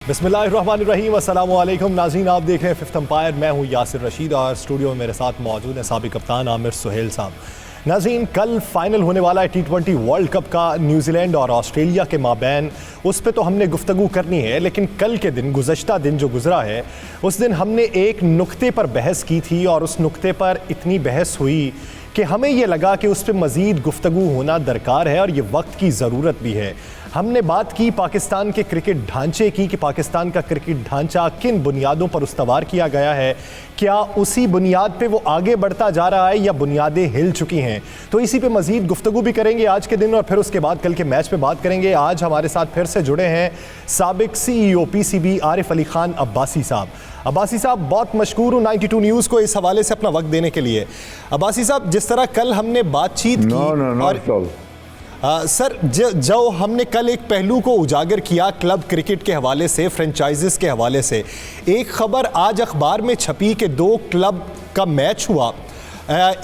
बिस्मिल्लाहिर्रहमानिर्रहीम, अस्सलामु अलैकुम नाज़रीन, आप देख रहे हैं फिफ्थ एम्पायर। मैं हूं यासिर रशीद और स्टूडियो में मेरे साथ मौजूद हैं साबिक कप्तान आमिर सुहेल साहब। नाज़रीन, कल फाइनल होने वाला है T20 वर्ल्ड कप का न्यूजीलैंड और ऑस्ट्रेलिया के माबैन। उस पर तो हमने गुफ्तगू करनी है, लेकिन कल के दिन, गुज़श्ता दिन जो गुजरा है, उस दिन हमने एक नुक्ते पर बहस की थी और उस नुक्ते पर इतनी बहस हुई कि हमें ये लगा कि उस पर मज़ीद गुफ्तगू होना दरकार है और ये वक्त की ज़रूरत भी है। हमने बात की पाकिस्तान के क्रिकेट ढांचे की कि पाकिस्तान का क्रिकेट ढांचा किन बुनियादों पर उस्तवार किया गया है, क्या उसी बुनियाद पे वो आगे बढ़ता जा रहा है या बुनियादें हिल चुकी हैं। तो इसी पे मज़ीद गुफ्तगू भी करेंगे आज के दिन और फिर उसके बाद कल के मैच पे बात करेंगे। आज हमारे साथ फिर से जुड़े हैं साबिक CEO PCB आरिफ अली खान अब्बासी साहब। अब्बासी साहब, बहुत मशकूर हूँ 92 न्यूज़ को इस हवाले से अपना वक्त देने के लिए। अब्बासी साहब, जिस तरह कल हमने बातचीत की सर, जो हमने कल एक पहलू को उजागर किया क्लब क्रिकेट के हवाले से, फ्रेंचाइजेस के हवाले से, एक खबर आज अखबार में छपी कि 2 क्लब का मैच हुआ।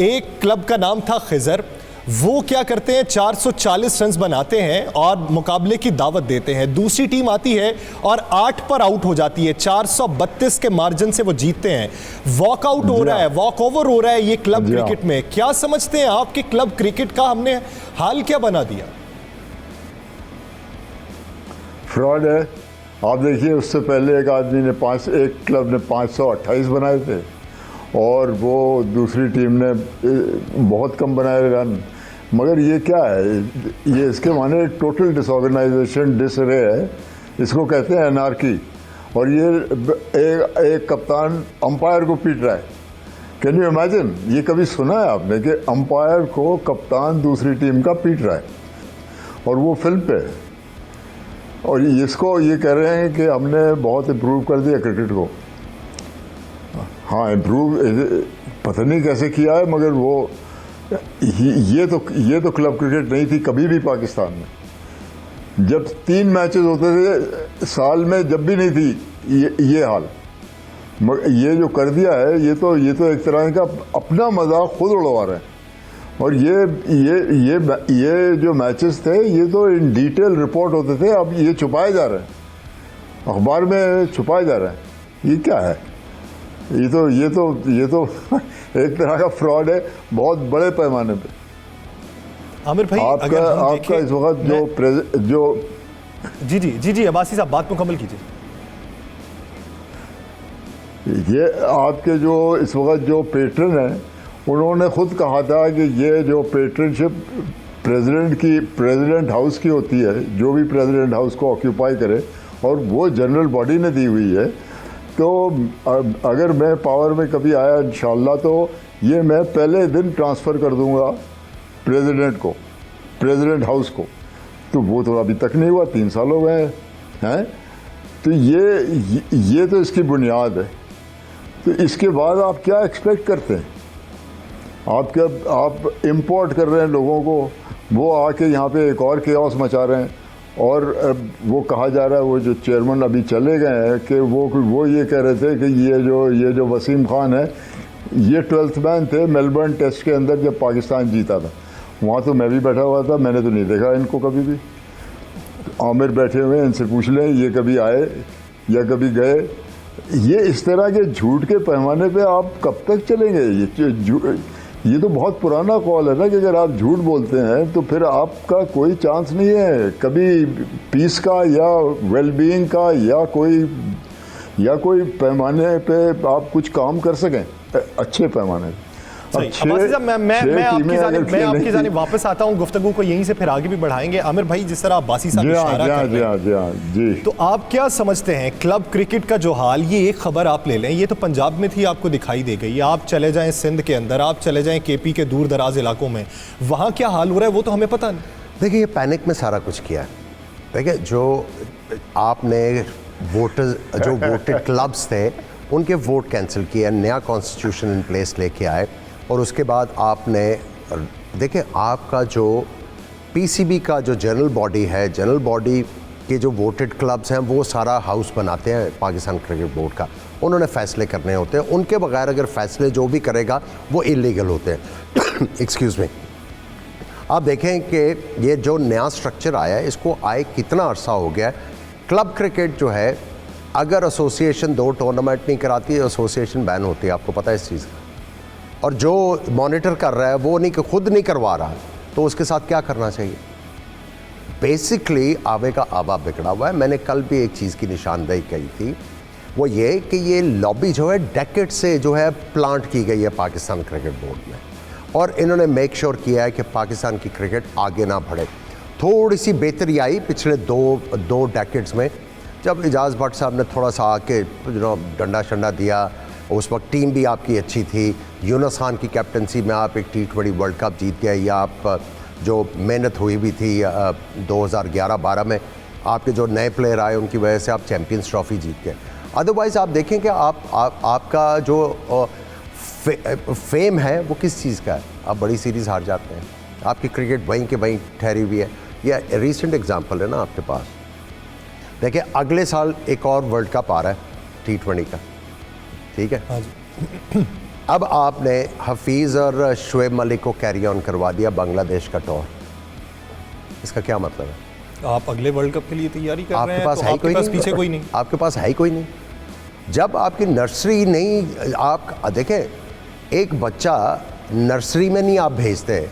एक क्लब का नाम था खिजर, वो क्या करते हैं 440 रन बनाते हैं और मुकाबले की दावत देते हैं। दूसरी टीम आती है और 8 पर आउट हो जाती है, 432 के मार्जिन से वो जीतते हैं। वॉकआउट हो रहा है, वॉक ओवर हो रहा है ये क्लब क्रिकेट में। क्या समझते हैं आप कि क्लब क्रिकेट का हमने हाल क्या बना दिया? फ्रॉड है। आप देखिए, उससे पहले एक आदमी ने एक क्लब ने 528 बनाए थे और वो दूसरी टीम ने बहुत कम बनाए रन। मगर ये क्या है, ये इसके माने टोटल डिसऑर्गेनाइजेशन, डिसरे है, इसको कहते हैं एनार्की। और ये एक कप्तान अंपायर को पीट रहा है। Can you imagine? ये कभी सुना है आपने कि अंपायर को कप्तान दूसरी टीम का पीट रहा है और वो फिल्म पे है? और इसको ये कह रहे हैं कि हमने बहुत इम्प्रूव कर दिया क्रिकेट को। हाँ, इम्प्रूव पता नहीं कैसे किया है, मगर वो ये तो क्लब क्रिकेट नहीं थी कभी भी पाकिस्तान में। जब 3 मैचेस होते थे साल में, जब भी नहीं थी ये हाल। मगर ये जो कर दिया है, ये तो एक तरह का अपना मजाक खुद उड़वा रहे हैं। और ये जो मैचेस थे, ये तो इन डिटेल रिपोर्ट होते थे, अब ये छुपाए जा रहे हैं, अखबार में छुपाए जा रहे हैं। ये क्या है? ये तो एक तरह का फ्रॉड है, बहुत बड़े पैमाने पे। आमिर भाई, आपका इस वक्त जो जी अब्बासी साहब, बात मुकम्मल कीजिए। ये आपके जो इस वक्त जो पेट्रन हैं, उन्होंने खुद कहा था कि ये जो पेट्रनशिप प्रेसिडेंट हाउस की होती है, जो भी प्रेसिडेंट हाउस को ऑक्यूपाई करे, और वो जनरल बॉडी ने दी हुई है। तो अगर मैं पावर में कभी आया इंशाल्लाह, तो ये मैं पहले दिन ट्रांसफ़र कर दूंगा प्रेसिडेंट को, प्रेसिडेंट हाउस को। तो वो तो अभी तक नहीं हुआ, 3 साल हो गए हैं। तो ये तो इसकी बुनियाद है। तो इसके बाद आप क्या एक्सपेक्ट करते हैं? आप इंपोर्ट कर रहे हैं लोगों को, वो आके यहाँ पे एक और केओस मचा रहे हैं। और वो कहा जा रहा है, वो जो चेयरमैन अभी चले गए हैं, कि वो ये कह रहे थे कि ये जो वसीम खान है, ये 12th मैन थे मेलबर्न टेस्ट के अंदर जब पाकिस्तान जीता था। वहाँ तो मैं भी बैठा हुआ था, मैंने तो नहीं देखा इनको कभी भी। आमिर बैठे हुए हैं, इनसे पूछ लें ये कभी आए या कभी गए। ये इस तरह के झूठ के पैमाने पे आप कब तक चलेंगे? ये तो बहुत पुराना कॉल है ना कि अगर आप झूठ बोलते हैं तो फिर आपका कोई चांस नहीं है कभी पीस का या वेलबीइंग का या कोई पैमाने पे आप कुछ काम कर सकें अच्छे पैमाने पे। मैं आपकी जानिब वापस आता हूं, गुफ्तगू को यहीं से फिर आगे भी बढ़ाएंगे। आमिर भाई, जिस तरह अब्बासी साहब इशारा कर रहे हैं, तो आप क्या समझते हैं क्लब क्रिकेट का जो हाल? ये एक खबर आप ले लें, ये तो पंजाब में थी, आपको दिखाई दे गई। आप चले जाएं सिंध के अंदर, आप चले जाएं KP के दूर दराज इलाकों में, वहाँ क्या हाल हो रहा है वो तो हमें पता नहीं। देखिए, ये पैनिक में सारा कुछ किया है। देखिए, जो आपने वोटेड क्लब्स थे, उनके वोट कैंसिल किए, नया कॉन्स्टिट्यूशन इन प्लेस लेके आए, और उसके बाद आपने देखिए, आपका जो PCB का जो जनरल बॉडी है, जनरल बॉडी के जो वोटेड क्लब्स हैं, वो सारा हाउस बनाते हैं पाकिस्तान क्रिकेट बोर्ड का। उन्होंने फैसले करने होते हैं, उनके बगैर अगर फैसले जो भी करेगा वो इलीगल होते हैं। Excuse me. आप देखें कि ये जो नया स्ट्रक्चर आया है, इसको आए कितना अरसा हो गया है। क्लब क्रिकेट जो है अगर एसोसिएशन 2 टूर्नामेंट नहीं कराती है, एसोसिएशन बैन होती है, आपको पता है इस चीज़ का। और जो मॉनिटर कर रहा है वो नहीं, खुद नहीं करवा रहा, तो उसके साथ क्या करना चाहिए? बेसिकली आबे का आबा बिगड़ा हुआ है। मैंने कल भी एक चीज़ की निशानदेही की थी, वो ये कि ये लॉबी जो है डेकेड से जो है प्लांट की गई है पाकिस्तान क्रिकेट बोर्ड में, और इन्होंने मेक श्योर किया है कि पाकिस्तान की क्रिकेट आगे ना बढ़े। थोड़ी सी बेहतरी आई पिछले दो डेकेड्स में, जब एजाज भट्ट साहब ने थोड़ा सा आके डंडा शंडा दिया। उस वक्त टीम भी आपकी अच्छी थी, यूनुस खान की कैप्टनसी में आप एक T20 वर्ल्ड कप जीत गए, या आप जो मेहनत हुई भी थी 2011-12 में, आपके जो नए प्लेयर आए उनकी वजह से आप चैम्पियंस ट्रॉफी जीत गए। अदरवाइज़ आप देखें कि आपका जो फेम है वो किस चीज़ का है? आप बड़ी सीरीज़ हार जाते हैं, आपकी क्रिकेट वहीं के वहीं ठहरी हुई है। यह रिसेंट एग्जांपल है ना आपके पास। देखिए अगले साल एक और वर्ल्ड कप आ रहा है T20 का, ठीक है? हाँ जी। अब आपने हफीज़ और शुएब मलिक को कैरी ऑन करवा दिया बांग्लादेश का टूर, इसका क्या मतलब है? आप अगले वर्ल्ड कप के लिए तैयारी कर रहे आपके हैं, पास तो है आपके कोई पास नहीं, पीछे कोई नहीं। आपके पास है कोई नहीं। जब आपकी नर्सरी नहीं, आप देखें एक बच्चा नर्सरी में नहीं आप भेजते,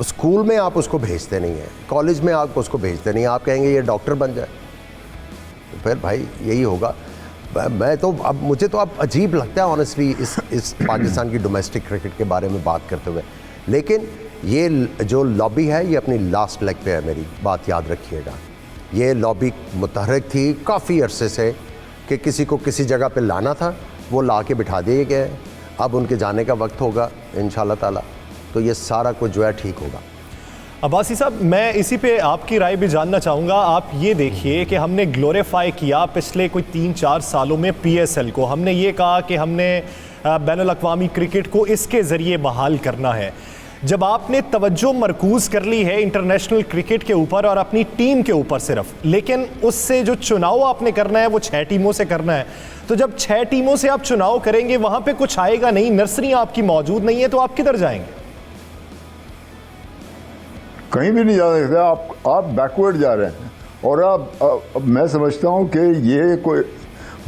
स्कूल में आप उसको भेजते नहीं हैं, कॉलेज में आप उसको भेजते नहीं, आप कहेंगे ये डॉक्टर बन जाए, तो फिर भाई यही होगा। मैं तो अब मुझे तो अब अजीब लगता है ऑनेस्टली इस पाकिस्तान की डोमेस्टिक क्रिकेट के बारे में बात करते हुए। लेकिन ये जो लॉबी है ये अपनी लास्ट लेग पे है, मेरी बात याद रखिएगा। ये लॉबी मुतहरक थी काफ़ी अरसे से कि किसी को किसी जगह पे लाना था, वो ला के बिठा दिए गए। अब उनके जाने का वक्त होगा इंशाल्लाह ताला, तो ये सारा कुछ जो है ठीक होगा। अब्बासी साहब, मैं इसी पे आपकी राय भी जानना चाहूँगा। आप ये देखिए कि हमने ग्लोरीफाई किया पिछले कोई 3-4 सालों में PSL को, हमने ये कहा कि हमने बैनुल अक़वामी क्रिकेट को इसके ज़रिए बहाल करना है। जब आपने तवज्जो मरकूज़ कर ली है इंटरनेशनल क्रिकेट के ऊपर और अपनी टीम के ऊपर सिर्फ, लेकिन उससे जो चुनाव आपने करना है वो 6 टीमों से करना है, तो जब 6 टीमों से आप चुनाव करेंगे वहाँ पे कुछ आएगा नहीं, नर्सरियाँ आपकी मौजूद नहीं है, तो आप किधर जाएंगे? कहीं भी नहीं जा सकते आप बैकवर्ड जा रहे हैं। और आप मैं समझता हूँ कि ये कोई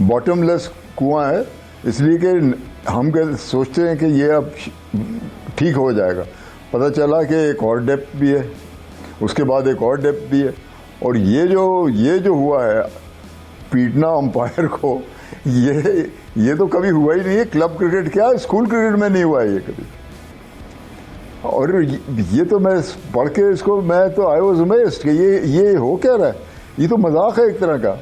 बॉटमलेस कुआं है, इसलिए कि हम सोचते हैं कि ये अब ठीक हो जाएगा। पता चला कि एक और डेप्थ भी है, उसके बाद एक और डेप्थ भी है, और ये जो हुआ है पीटना अंपायर को, ये तो कभी हुआ ही नहीं है। क्लब क्रिकेट क्या, स्कूल क्रिकेट में नहीं हुआ है ये कभी। और ये तो मैं पढ़ के इसको, मैं तो आई वॉज अमेज्ड कि ये हो क्या रहा है, ये तो मजाक है एक तरह का।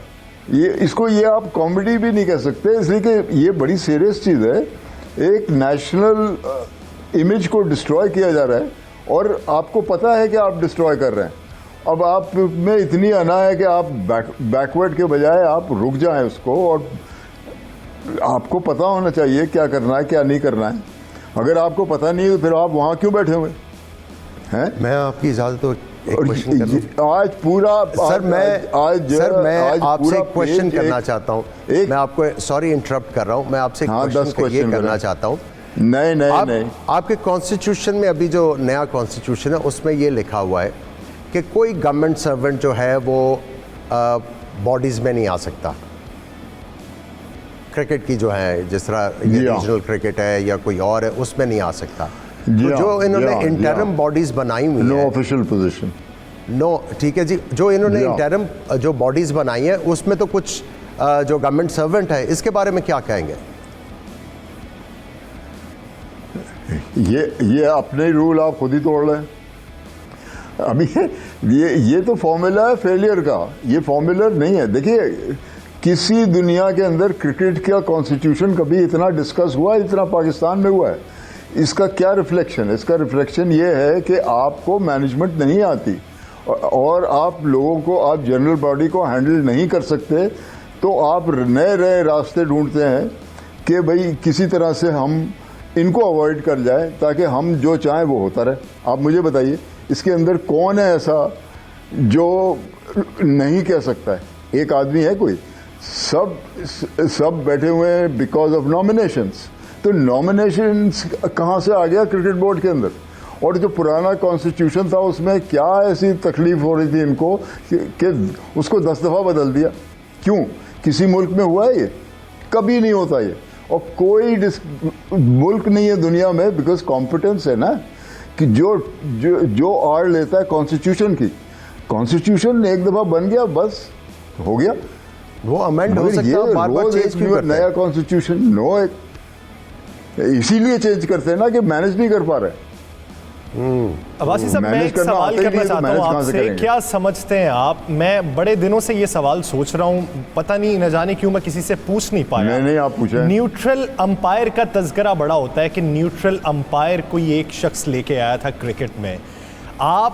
ये आप कॉमेडी भी नहीं कह सकते, इसलिए कि ये बड़ी सीरियस चीज़ है। एक नेशनल इमेज को डिस्ट्रॉय किया जा रहा है और आपको पता है कि आप डिस्ट्रॉय कर रहे हैं। अब आप में इतनी अना है कि आप बैकवर्ड के बजाय आप रुक जाएं उसको, और आपको पता होना चाहिए क्या करना है क्या नहीं करना है। अगर आपको पता नहीं है तो फिर आप वहाँ क्यों बैठे हुए हैं? मैं आपकी इजाज़त तो एक क्वेश्चन कर लूं? आज पूरा सर मैं आपसे एक क्वेश्चन करना चाहता हूँ। मैं आपको सॉरी इंटरप्ट कर रहा हूँ, मैं आपसे क्वेश्चन ये करना चाहता हूँ। नहीं आपके कॉन्स्टिट्यूशन में अभी जो नया कॉन्स्टिट्यूशन है उसमें ये लिखा हुआ है कि कोई गवर्नमेंट सर्वेंट जो है वो बॉडीज़ में नहीं आ सकता, क्रिकेट की जो है, जिस तरह ये रीजनल क्रिकेट है या कोई और है, उसमें नहीं आ सकता। तो जो इन्होंने इंटरम बॉडीज़ बनाई हुई नो ऑफिशियल पोजीशन, नो ठीक है जी, जो इन्होंने इंटरम जो बॉडीज़ बनाई हैं उसमें तो कुछ जो गवर्नमेंट सर्वेंट है, इसके बारे में क्या कहेंगे? ये अपने रूल आप खुद ही तोड़ रहे हैं। अभी ये तो फॉर्मूला है फेलियर का, ये फॉर्मूला नहीं है। देखिए किसी दुनिया के अंदर क्रिकेट का कॉन्स्टिट्यूशन कभी इतना डिस्कस हुआ इतना पाकिस्तान में हुआ है। इसका क्या रिफ्लेक्शन? इसका रिफ्लेक्शन ये है कि आपको मैनेजमेंट नहीं आती और आप लोगों को, आप जनरल बॉडी को हैंडल नहीं कर सकते, तो आप नए रास्ते ढूंढते हैं कि भाई किसी तरह से हम इनको अवॉइड कर जाए ताकि हम जो चाहें वो होता रहे। आप मुझे बताइए इसके अंदर कौन है ऐसा जो नहीं कह सकता है? एक आदमी है कोई? सब बैठे हुए हैं बिकॉज ऑफ नॉमिनेशंस। तो नॉमिनेशंस कहाँ से आ गया क्रिकेट बोर्ड के अंदर? और जो पुराना कॉन्स्टिट्यूशन था उसमें क्या ऐसी तकलीफ हो रही थी इनको कि उसको 10 दफ़ा बदल दिया? क्यों? किसी मुल्क में हुआ है ये? कभी नहीं होता ये। और कोई मुल्क नहीं है दुनिया में, बिकॉज कॉम्पिटेंस है ना, कि जो जो जो आड़ लेता है कॉन्स्टिट्यूशन की। कॉन्स्टिट्यूशन एक दफ़ा बन गया, बस हो गया। वो अमेंड हो सकता है, बार-बार चेंज क्यों करते हैं? नया कॉन्स्टिट्यूशन नो, इसीलिए चेंज करते हैं ना कि मैनेज नहीं कर पा रहे। अब्बासी साहब, मैं मैनेज एक करना सवाल आता ही करना नहीं तो चाहता हूँ मैनेज कहाँ से आपसे, करेंगे? क्या समझते हैं आप? मैं बड़े दिनों से ये सवाल सोच रहा हूँ, पता नहीं न जाने क्यों मैं किसी से पूछ नहीं पाया। नहीं, आप पूछे। न्यूट्रल अंपायर का तज़किरा बड़ा होता है कि न्यूट्रल अंपायर कोई एक शख्स लेके आया था क्रिकेट में। आप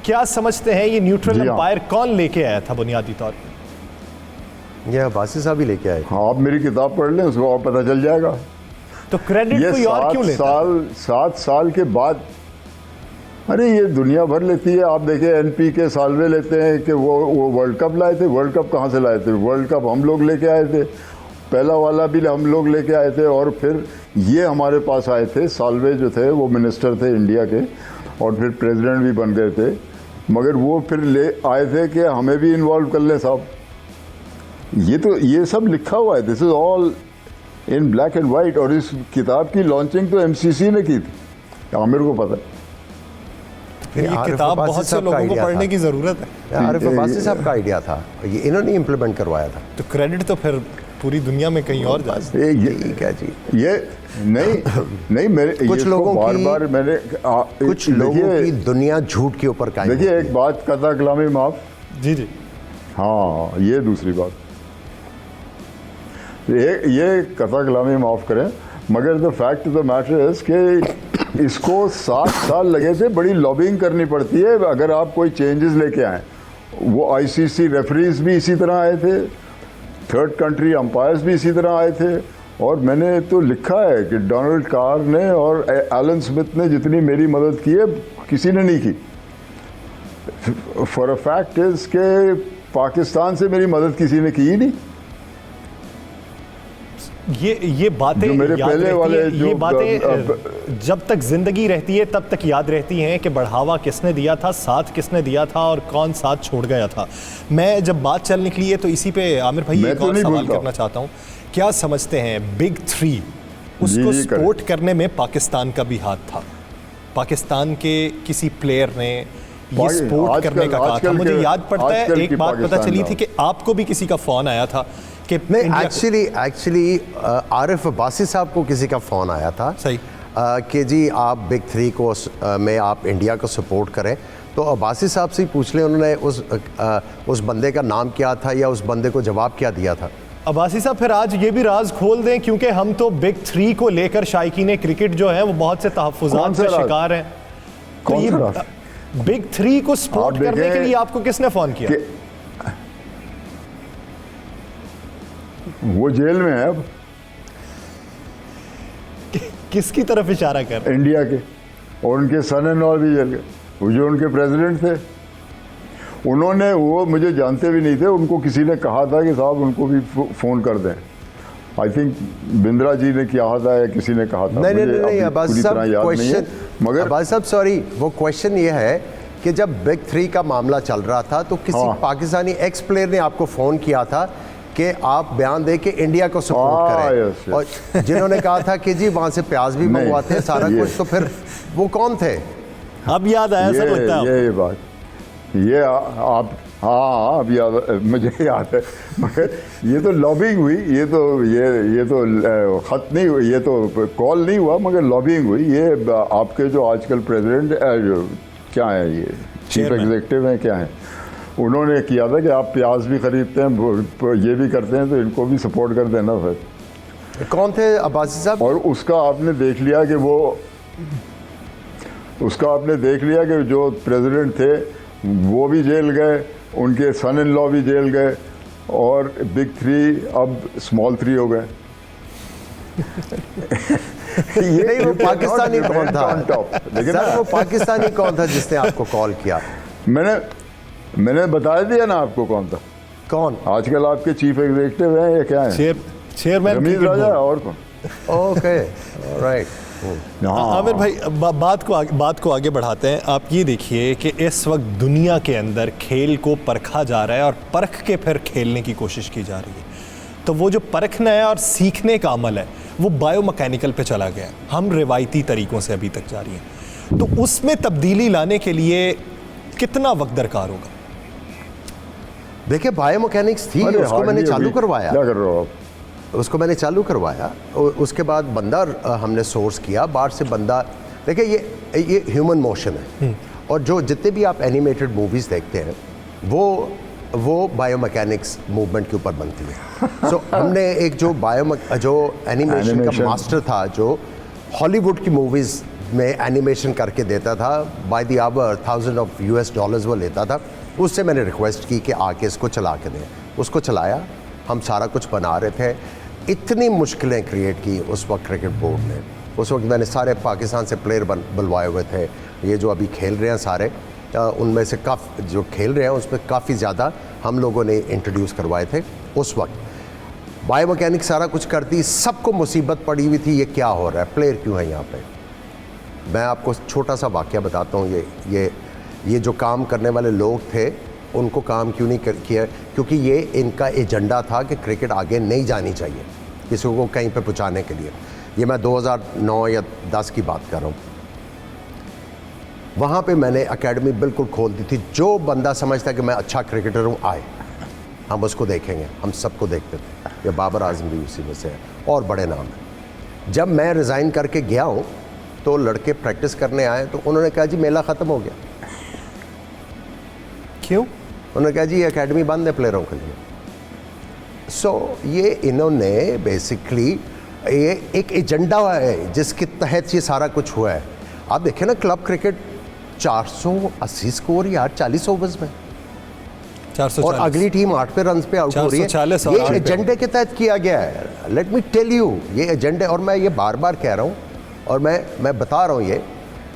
क्या समझते हैं ये न्यूट्रल अंपायर कौन लेके आया था बुनियादी तौर पर? ये अब्बासी साहब ही लेके आए। हाँ, आप मेरी किताब पढ़ लें, उसको और पता चल जाएगा। तो क्रेडिट ये कोई और क्यों लेता है? 7 साल के बाद, अरे ये दुनिया भर लेती है। आप देखें एनपी के सालवे लेते हैं कि वो वर्ल्ड कप लाए थे। वर्ल्ड कप कहाँ से लाए थे? वर्ल्ड कप हम लोग लेके आए थे, पहला वाला भी हम लोग लेके आए थे, और फिर ये हमारे पास आए थे। सालवे जो थे वो मिनिस्टर थे इंडिया के, और फिर प्रेसिडेंट भी बन गए थे, मगर वो फिर ले आए थे कि हमें भी इन्वॉल्व कर लें साहब। ये सब लिखा हुआ है, this is all in black and white. और इस किताब की लॉन्चिंग तो एमसीसी ने की थी, आमिर को पता है। फिर ये किताब बहुत से लोगों को पढ़ने की जरूरत है। आरिफ अब्बासी साहब का आइडिया था, ये इन्होंने इम्प्लीमेंट करवाया था। तो क्रेडिट तो फिर पूरी दुनिया में कहीं और जाता है। ठीक है जी। ये नहीं मेरे कुछ लोगों की बार मैंने कुछ लोगों की दुनिया झूठ के ऊपर कायम। देखिए, एक बात कथा कलामी माफ। जी जी। हाँ, ये दूसरी बात, ये कथा कलामी माफ करें, मगर the fact the matter is कि इसको 7 साल लगे थे। बड़ी लॉबिंग करनी पड़ती है अगर आप कोई चेंजेस लेके आए। वो आईसीसी रेफरीज भी इसी तरह आए थे, थर्ड कंट्री अंपायर्स भी इसी तरह आए थे, और मैंने तो लिखा है कि डोनाल्ड कार ने और एलन स्मिथ ने जितनी मेरी मदद की है किसी ने नहीं की। फॉर अ फैक्ट इज के पाकिस्तान से मेरी मदद किसी ने की ही नहीं। ये बातें जो मेरे याद पहले रहती वाले हैं, ये बातें जब तक जिंदगी रहती है तब तक याद रहती हैं कि बढ़ावा किसने दिया था, साथ किसने दिया था और कौन साथ छोड़ गया था। मैं जब बात चल निकली है तो इसी पे आमिर भाई एक और सवाल करना चाहता हूँ। क्या समझते हैं बिग 3 उसको सपोर्ट करने में पाकिस्तान का भी हाथ था? पाकिस्तान के किसी प्लेयर ने ये सपोर्ट करने का कहा था। मुझे याद पड़ता है एक बात पता चली थी कि आपको भी किसी का फोन आया था कि एक्चुअली आरिफ अब्बासी साहब को किसी का फ़ोन आया था, सही, कि जी आप बिग 3 को में आप इंडिया को सपोर्ट करें। तो अब्बासी साहब से ही पूछ लें उन्होंने उस बंदे का नाम क्या था या उस बंदे को जवाब क्या दिया था। अब्बासी साहब फिर आज ये भी राज खोल दें, क्योंकि हम तो बिग 3 को लेकर शायकीन क्रिकेट जो है वो बहुत से तहफ़्फ़ुज़ात का शिकार हैं। तो ये बिग 3 को सपोर्ट करने के लिए आपको किसने फ़ोन किया? वो जेल में है अब। किसकी तरफ इशारा कर रहे हैं? इंडिया के, और उनके सन एंड लॉ भी जेल गए। वो जो उनके प्रेसिडेंट थे, उन्होंने, वो मुझे जानते भी नहीं थे, उनको किसी ने कहा था कि साहब उनको भी फ़ोन कर दें। आई थिंक बिंद्रा जी ने कहा था या किसी ने कहा था। नहीं अब्बासी साहब, क्वेश्चन, मगर अब्बासी साहब सॉरी, वो क्वेश्चन ये है कि जब बिग 3 का मामला चल रहा था तो किसी पाकिस्तानी एक्स प्लेयर ने आपको फ़ोन किया था कि आप बयान दे के इंडिया को सपोर्ट करें, और जिन्होंने कहा था कि जी वहाँ से प्याज भी मंगवाते हैं सारा कुछ। तो फिर वो कौन थे? अब याद आया सर, लगता है ये बात, ये आप, हाँ अब याद, मुझे याद है। मगर ये तो लॉबिंग हुई, ये तो ख़त नहीं हुई, ये तो कॉल नहीं हुआ, मगर लॉबिंग हुई। ये आपके जो आजकल प्रेसिडेंट क्या है, ये चीफ एग्जीक्यूटिव हैं क्या हैं, उन्होंने किया था कि आप प्याज भी खरीदते हैं, ये भी करते हैं, तो इनको भी सपोर्ट कर देना। फिर कौन थे अब्बासी साहब? और उसका आपने देख लिया कि जो प्रेसिडेंट थे वो भी जेल गए, उनके सन इन लॉ भी जेल गए, और बिग 3 अब स्मॉल 3 हो गए। ये नहीं, वो पाकिस्तानी कौन था? सर वो पाकिस्तानी कौन था जिसने आपको कॉल किया? मैंने बता दिया ना आपको कौन था। कौन? आजकल आपके चीफ एग्जीक्यूटिव हैं या क्या है? चेयरमैन रमीज राजा, और कौन? Okay, right. आमिर भाई, बात को आगे बढ़ाते हैं। आप ये देखिए कि इस वक्त दुनिया के अंदर खेल को परखा जा रहा है और परख के फिर खेलने की कोशिश की जा रही है। तो वो जो परखना है और सीखने का अमल है वो बायोमैकेनिकल पे चला गया है। हम रिवायती तरीक़ों से अभी तक जारी हैं। तो उसमें तब्दीली लाने के लिए कितना वक्त दरकार होगा? देखिए, बायोमैकेनिक्स थी, अरे उसको मैंने चालू करवाया। क्या कर रहे हो आप? उसको मैंने चालू करवाया, उसके बाद बंदा हमने सोर्स किया बाहर से बंदा। देखिए, ये ह्यूमन मोशन है, और जो जितने भी आप एनिमेटेड मूवीज़ देखते हैं वो बायोमैकेनिक्स मूवमेंट के ऊपर बनती है। सो हमने एक जो एनिमेशन का मास्टर था, जो हॉलीवुड की मूवीज़ में एनिमेशन करके देता था, बाय द आवर $1000 वो लेता था, उससे मैंने रिक्वेस्ट की कि आके इसको चला के दें। उसको चलाया, हम सारा कुछ बना रहे थे। इतनी मुश्किलें क्रिएट की उस वक्त क्रिकेट बोर्ड ने। उस वक्त मैंने सारे पाकिस्तान से प्लेयर बुलवाए हुए थे। ये जो अभी खेल रहे हैं सारे, उनमें से काफ़ी जो खेल रहे हैं उसमें काफ़ी ज़्यादा हम लोगों ने इंट्रोड्यूस करवाए थे। उस वक्त बायोमैकेनिक सारा कुछ करती, सबको मुसीबत पड़ी हुई थी, ये क्या हो रहा है, प्लेयर क्यों है यहाँ पे। मैं आपको छोटा सा वाक़या बताता हूँ। ये जो काम करने वाले लोग थे, उनको काम क्यों नहीं किया? क्योंकि ये इनका एजेंडा था कि क्रिकेट आगे नहीं जानी चाहिए किसी को कहीं पे पहुँचाने के लिए। ये मैं 2009 या 10 की बात कर रहा हूँ। वहाँ पे मैंने एकेडमी बिल्कुल खोल दी थी। जो बंदा समझता कि मैं अच्छा क्रिकेटर हूँ, आए, हम उसको देखेंगे। हम सबको देखते थे। ये बाबर आजम भी उसी में से है, और बड़े नाम हैं। जब मैं रिज़ाइन करके गया हूँ तो लड़के प्रैक्टिस करने आए, तो उन्होंने कहा जी मेला ख़त्म हो गया। क्यों? उन्होंने कहा जी एकेडमी बंद है प्लेयरों के लिए। सो ये इन्होंने बेसिकली ये एक एजेंडा है जिसके तहत ये सारा कुछ हुआ है। आप देखें ना, क्लब क्रिकेट 480 स्कोर यार 40 ओवर्स में, 440 और अगली टीम 8 पे रन पे आउट हो रही है। 440 और ये 8 पे। एजेंडे के तहत किया गया है। लेट मी टेल यू, ये एजेंडे, और मैं ये बार बार कह रहा हूँ, और मैं बता रहा हूँ ये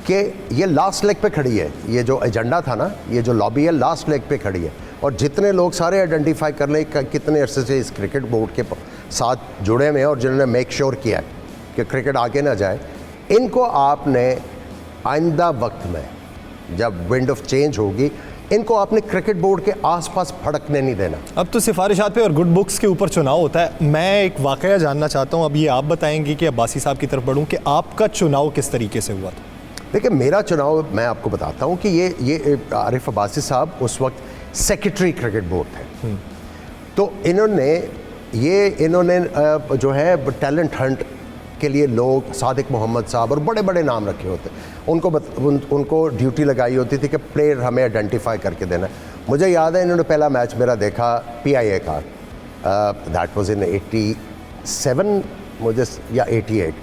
कि ये लास्ट लेग पे खड़ी है। ये जो एजेंडा था ना, ये जो लॉबी है, लास्ट लेग पे खड़ी है। और जितने लोग सारे आइडेंटिफाई कर लें कितने अरसे से इस क्रिकेट बोर्ड के साथ जुड़े हुए हैं और जिन्होंने मेक श्योर किया है कि क्रिकेट आगे ना जाए, इनको आपने आइंदा वक्त में जब विंड ऑफ चेंज होगी, इनको आपने क्रिकेट बोर्ड के आसपास फड़कने नहीं देना। अब तो सिफारिशात पे और गुड बुक्स के ऊपर चुनाव होता है। मैं एक वाकया जानना चाहता हूँ, अब ये आप बताएंगे कि अब्बासी साहब की तरफ बढ़ूँ, कि आपका चुनाव किस तरीके से हुआ था? देखिए, मेरा चुनाव मैं आपको बताता हूँ कि ये आरिफ अब्बासी साहब उस वक्त सेक्रेटरी क्रिकेट बोर्ड थे। तो इन्होंने जो है टैलेंट हंट के लिए लोग, सादिक मोहम्मद साहब और बड़े बड़े नाम रखे होते, उनको ड्यूटी लगाई होती थी कि प्लेयर हमें आइडेंटिफाई करके देना। मुझे याद है इन्होंने पहला मैच मेरा देखा PIA का, दैट वाज इन 87 मुझे या 88।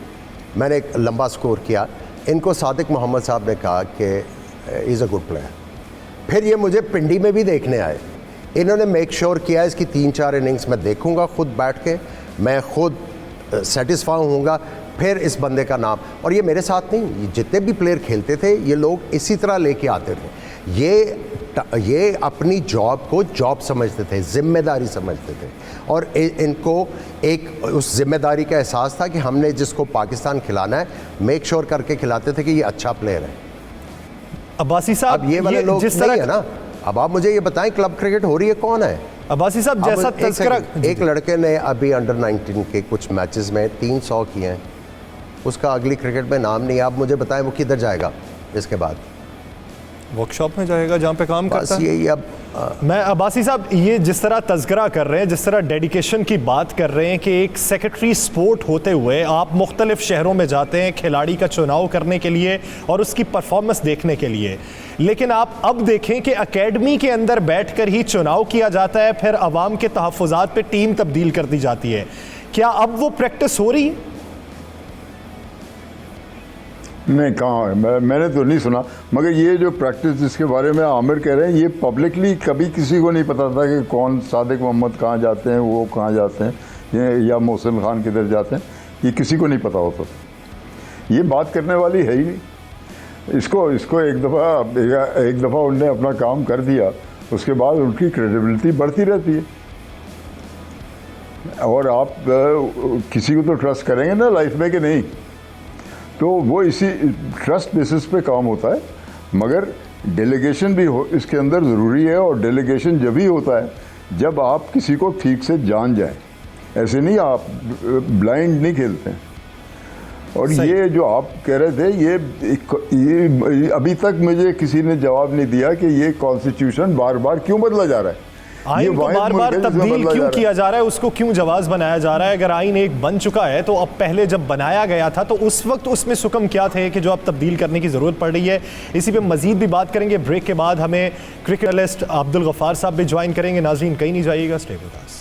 मैंने एक लंबा स्कोर किया। इनको सादिक मोहम्मद साहब ने कहा कि इज़ अ गुड प्लेयर। फिर ये मुझे पिंडी में भी देखने आए। इन्होंने मेक श्योर किया इसकी 3-4 इनिंग्स मैं देखूंगा खुद बैठ के, मैं खुद सेटिस्फाई होऊंगा, फिर इस बंदे का नाम। और ये मेरे साथ नहीं, जितने भी प्लेयर खेलते थे ये लोग इसी तरह लेके आते थे। ये अपनी जॉब को जॉब समझते थे, जिम्मेदारी समझते थे, और इनको एक उस जिम्मेदारी का एहसास था कि हमने जिसको पाकिस्तान खिलाना है, मेक श्योर करके खिलाते थे कि ये अच्छा प्लेयर है। अब्बासी साहब, अब ये वाले लोग जिस नहीं तरह है ना। अब आप मुझे ये बताएं, क्लब क्रिकेट हो रही है, कौन है? अब्बासी साहब, जैसा तज़किरा, एक लड़के ने अभी अंडर 19 के कुछ मैचेस में 300 किए हैं, उसका अगली क्रिकेट में नाम नहीं है। आप मुझे बताएं वो किधर जाएगा इसके बाद? वर्कशॉप में जाएगा जहाँ पे काम करता है। यही अब मैं अब्बासी साहब, ये जिस तरह तज़किरा कर रहे हैं, जिस तरह डेडिकेशन की बात कर रहे हैं कि एक सेक्रेटरी स्पोर्ट होते हुए आप मुख्तलिफ शहरों में जाते हैं खिलाड़ी का चुनाव करने के लिए और उसकी परफॉर्मेंस देखने के लिए, लेकिन आप अब देखें कि एकेडमी के अंदर बैठकर ही चुनाव किया जाता है, फिर अवाम के तहफ़्फ़ुज़ात पे टीम तब्दील कर दी जाती है। क्या अब वो प्रैक्टिस हो रही है? नहीं, कहाँ है? मैंने तो नहीं सुना। मगर ये जो प्रैक्टिस जिसके बारे में आमिर कह रहे हैं, ये पब्लिकली कभी किसी को नहीं पता था कि कौन सादिक मोहम्मद कहाँ जाते हैं, वो कहाँ जाते हैं, या मोहसिन खान किधर जाते हैं, ये किसी को नहीं पता होता। ये बात करने वाली है ही नहीं। इसको एक दफ़ा उनने अपना काम कर दिया, उसके बाद उनकी क्रेडिबिलिटी बढ़ती रहती है। और आप किसी को तो ट्रस्ट करेंगे ना लाइफ में कि नहीं, तो वो इसी ट्रस्ट बेसिस पे काम होता है। मगर डेलीगेशन भी इसके अंदर ज़रूरी है, और डेलीगेशन जब ही होता है जब आप किसी को ठीक से जान जाएं। ऐसे नहीं, आप ब्लाइंड नहीं खेलते। और ये जो आप कह रहे थे, ये अभी तक मुझे किसी ने जवाब नहीं दिया कि ये कॉन्स्टिट्यूशन बार बार क्यों बदला जा रहा है, आइन को बार बार तब्दील क्यों किया जा रहा है, उसको क्यों जवाब बनाया जा रहा है। अगर आइन एक बन चुका है तो अब पहले जब बनाया गया था तो उस वक्त उसमें सुकम क्या थे कि जो अब तब्दील करने की ज़रूरत पड़ रही है। इसी पे मजीद भी बात करेंगे। ब्रेक के बाद हमें क्रिकेट एनालिस्ट अब्दुल गफ्फार साहब भी ज्वाइन करेंगे। नाज़रीन कहीं नहीं जाइएगा, स्टे विद अस।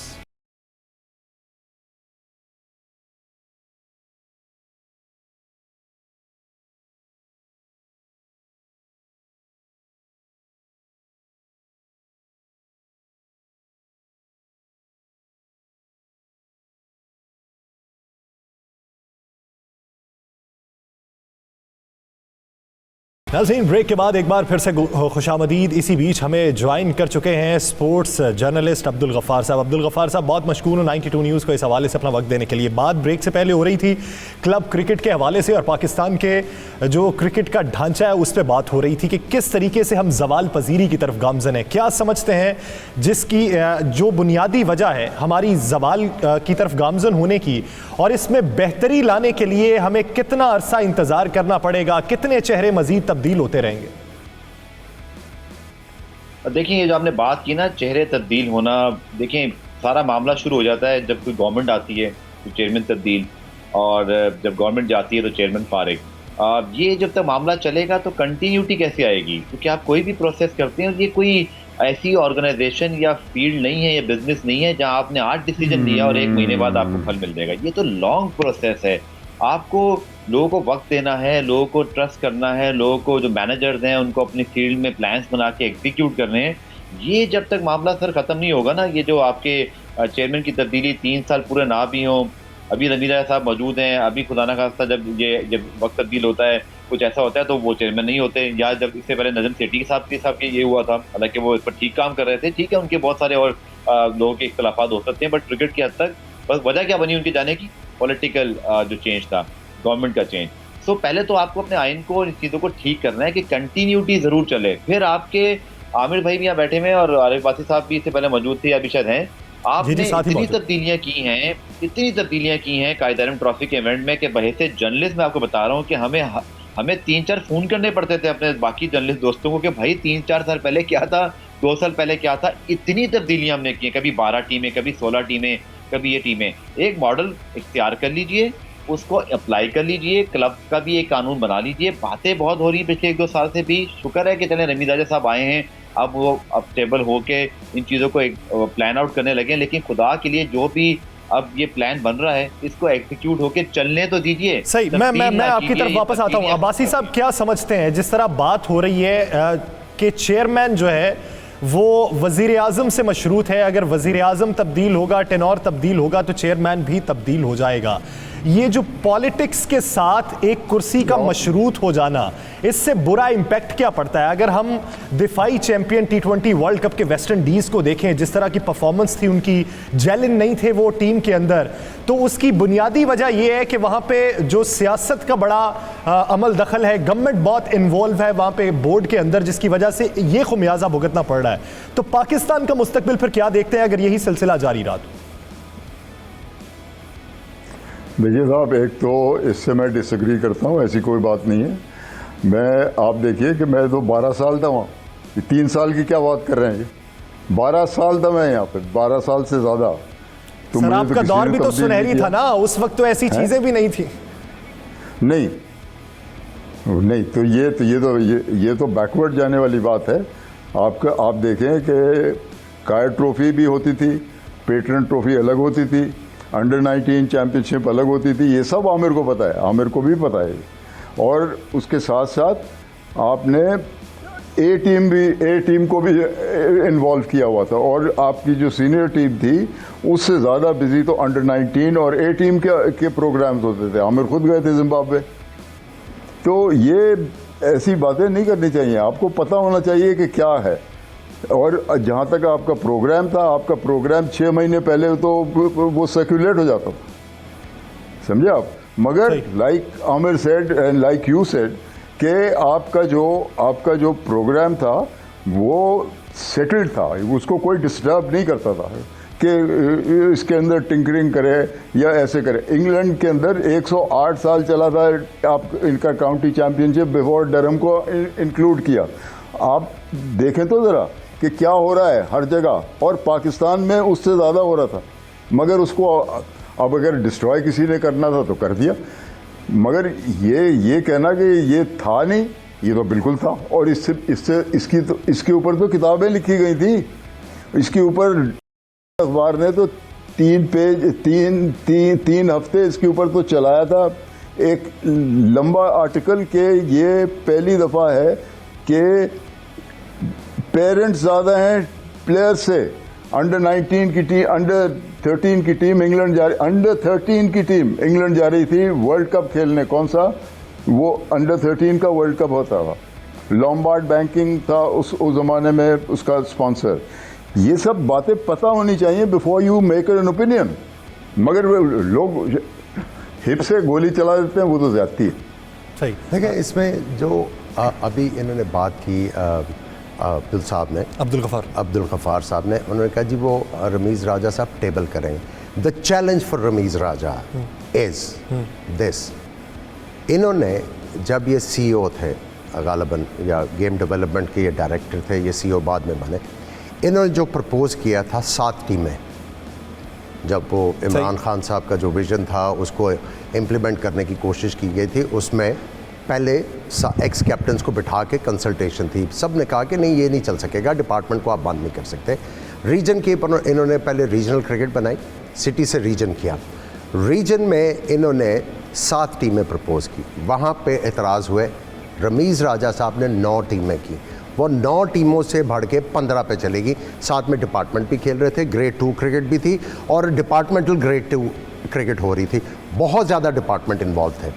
नाज़रीन ब्रेक के बाद एक बार फिर से खुशामदीद। इसी बीच हमें ज्वाइन कर चुके हैं स्पोर्ट्स जर्नलिस्ट अब्दुल गफ्फार साहब। अब्दुल गफ्फार साहब, बहुत मशकूर हूँ 92 न्यूज़ को इस हवाले से अपना वक्त देने के लिए। बात ब्रेक से पहले हो रही थी क्लब क्रिकेट के हवाले से और पाकिस्तान के जो क्रिकेट का ढांचा है उस पर बात हो रही थी कि किस तरीके से हम जवाल पजीरी की तरफ गामजन है। क्या समझते हैं जिसकी जो बुनियादी वजह है हमारी जवाल की तरफ गामजन होने की, और इसमें बेहतरी लाने के लिए हमें कितना अरसा इंतज़ार करना पड़ेगा, कितने चेहरे मजीद तब्दील होते रहेंगे? देखिए, ये जो आपने बात की ना चेहरे तब्दील होना, देखिए सारा मामला शुरू हो जाता है जब कोई गवर्नमेंट आती है तो चेयरमैन तब्दील, और जब गवर्नमेंट जाती है तो चेयरमैन फारिग। ये जब तक मामला चलेगा तो कंटिन्यूटी कैसे आएगी, क्योंकि आप कोई भी प्रोसेस करते हैं, ये कोई ऐसी ऑर्गेनाइजेशन या फील्ड नहीं है या बिजनेस नहीं है जहां आपने आज डिसीजन लिया और 1 महीने बाद आपको फल मिल जाएगा। ये तो लॉन्ग प्रोसेस है। आपको लोगों को वक्त देना है, लोगों को ट्रस्ट करना है, लोगों को जो मैनेजर्स हैं उनको अपनी फील्ड में प्लान्स बना के एग्जीक्यूट करने हैं। ये जब तक मामला सर ख़त्म नहीं होगा ना, ये जो आपके चेयरमैन की तब्दीली 3 साल पूरे ना भी हों, अभी रमीला साहब मौजूद हैं, अभी खुदा ना खास्ता जब वक्त तब्दील होता है, कुछ ऐसा होता है तो वो चेयरमैन नहीं होते। या जब इससे पहले नजम सेठी साहब के ये हुआ था, हालांकि वो इस पर ठीक काम कर रहे थे, ठीक है, उनके बहुत सारे और लोगों के इख्तलाफात हो सकते हैं, बट क्रिकेट की हद तक बस वजह क्या बनी उनके जाने की, पॉलिटिकल जो चेंज था, गवर्नमेंट का चेंज। सो पहले तो आपको अपने आइन को, इन चीज़ों को ठीक करना है कि कंटिन्यूटी ज़रूर चले। फिर आपके आमिर भाई भी यहाँ बैठे हुए हैं और आरिफ बासी साहब भी इससे पहले मौजूद थे या अभी शायद हैं। आपने इतनी तब्दीलियाँ की हैं कायदारम ट्रॉफी के इवेंट में कि बहैसियत जर्नलिस्ट मैं आपको बता रहा हूँ कि हमें 3-4 फ़ोन करने पड़ते थे अपने बाकी जर्नलिस्ट दोस्तों को कि भाई 3-4 साल पहले क्या था, 2 साल पहले क्या था। इतनी तब्दीलियाँ हमने की हैं, कभी 12 टीमें, कभी 16 टीमें, कभी ये टीमें। एक मॉडल इख्तियार कर लीजिए, उसको अप्लाई कर लीजिए, क्लब का भी एक कानून बना लीजिए। बातें बहुत हो रही पिछले 1-2 साल से भी, शुक्र है कि चले रमीज राजा साहब आए हैं, अब वो स्टेबल होके इन चीज़ों को एक प्लान आउट करने लगे। लेकिन खुदा के लिए जो भी अब ये प्लान बन रहा है इसको एग्जीक्यूट होके चलने तो दीजिए। सही, मैं आपकी तरफ वापस आता हूँ। अब्बासी साहब, क्या समझते हैं जिस तरह बात हो रही है कि चेयरमैन जो है वो वज़ीर आज़म से मशरूत है, अगर वज़ीर आज़म तब्दील होगा, टेनोर तब्दील होगा तो चेयरमैन भी तब्दील हो जाएगा। ये जो पॉलिटिक्स के साथ एक कुर्सी का मशरूत हो जाना, इससे बुरा इम्पैक्ट क्या पड़ता है? अगर हम दिफाई चैंपियन T20 वर्ल्ड कप के वेस्ट इंडीज़ को देखें, जिस तरह की परफॉर्मेंस थी उनकी, जेलिन नहीं थे वो टीम के अंदर, तो उसकी बुनियादी वजह यह है कि वहाँ पे जो सियासत का बड़ा अमल दखल है, गवर्नमेंट बहुत इन्वॉल्व है वहाँ पे बोर्ड के अंदर, जिसकी वजह से ये खुमियाजा भुगतना पड़ रहा है। तो पाकिस्तान का मुस्तकबिल फिर क्या देखते हैं अगर यही सिलसिला जारी रहा तो? देखिए साहब, एक तो इससे मैं डिसएग्री करता हूँ, ऐसी कोई बात नहीं है। आप देखिए कि मैं तो 12 साल था वहाँ, 3 साल की क्या बात कर रहे हैं, 12 साल था मैं यहाँ पे, 12 साल से ज़्यादा। तो सर आपका दौर भी तो सुनहरी था ना, उस वक्त तो ऐसी चीज़ें भी नहीं थी। नहीं, तो ये तो बैकवर्ड जाने वाली बात है। आप देखें कि कायर ट्रॉफी भी होती थी, पेट्रन ट्रॉफी अलग होती थी, अंडर 19 चैम्पियनशिप अलग होती थी, ये सब आमिर को पता है, आमिर को भी पता है। और उसके साथ साथ आपने ए टीम को भी इन्वॉल्व किया हुआ था, और आपकी जो सीनियर टीम थी उससे ज़्यादा बिजी तो अंडर 19 और ए टीम के प्रोग्राम्स होते थे। आमिर खुद गए थे जिम्बाब्वे। तो ये ऐसी बातें नहीं करनी चाहिए, आपको पता होना चाहिए कि क्या है। और जहाँ तक आपका प्रोग्राम था, आपका प्रोग्राम 6 महीने पहले तो वो सर्कुलेट हो जाता था, समझे आप। मगर like Aamir said and like you said कि आपका जो प्रोग्राम था वो सेटल्ड था, उसको कोई डिस्टर्ब नहीं करता था। कि इसके अंदर टिंकरिंग करे या ऐसे करे। इंग्लैंड के अंदर 108 साल चला था आप इनका काउंटी चैम्पियनशिप बिफोर डरहम को इंक्लूड किया। आप देखें तो ज़रा कि क्या हो रहा है हर जगह, और पाकिस्तान में उससे ज़्यादा हो रहा था। मगर उसको अब अगर डिस्ट्रॉय किसी ने करना था तो कर दिया, मगर ये कहना कि ये था नहीं, ये तो बिल्कुल था। और इसके ऊपर तो किताबें लिखी गई थी, इसके ऊपर अखबार ने तो 3 हफ्ते इसके ऊपर तो चलाया था एक लंबा आर्टिकल के ये पहली दफ़ा है कि पेरेंट्स ज़्यादा हैं प्लेयर से। अंडर 19 की टीम, अंडर 13 की टीम इंग्लैंड जा रही, अंडर 13 की टीम इंग्लैंड जा रही थी वर्ल्ड कप खेलने। कौन सा? वो अंडर 13 का वर्ल्ड कप होता था। लॉम्बार्ड बैंकिंग था उस ज़माने में उसका स्पॉन्सर। ये सब बातें पता होनी चाहिए before you make an opinion. मगर लोग हिप से गोली चला देते हैं, वो तो ज़्यादती है। सही। देखिए इसमें जो अभी इन्होंने बात की अब्दुल साहब ने, अब्दुल गफ़ार साहब ने, उन्होंने कहा जी वो रमीज़ राजा साहब टेबल करेंगे। The challenge for Ramiz Raja is this. इन्होंने जब ये CEO थे गालिबन, या गेम डेवलपमेंट के ये डायरेक्टर थे, ये CEO बाद में बने, इन्होंने जो प्रपोज़ किया था 7 टीमें, जब वो इमरान खान साहब का जो विज़न था उसको इम्प्लीमेंट करने की कोशिश की गई थी, उसमें पहले एक्स कैप्टन्स को बिठा के कंसल्टेशन थी। सब ने कहा कि नहीं ये नहीं चल सकेगा, डिपार्टमेंट को आप बंद नहीं कर सकते। रीजन के ऊपर इन्होंने पहले रीजनल क्रिकेट बनाई, सिटी से रीजन किया। रीजन में इन्होंने 7 टीमें प्रपोज़ की, वहाँ पे एतराज़ हुए। रमीज़ राजा साहब ने 9 टीमें की, वो 9 टीमों से बढ़ के 15 पे चलेगी। साथ में डिपार्टमेंट भी खेल रहे थे, ग्रेड 2 क्रिकेट भी थी और डिपार्टमेंटल ग्रेड 2 क्रिकेट हो रही थी। बहुत ज़्यादा डिपार्टमेंट इन्वॉल्व थे।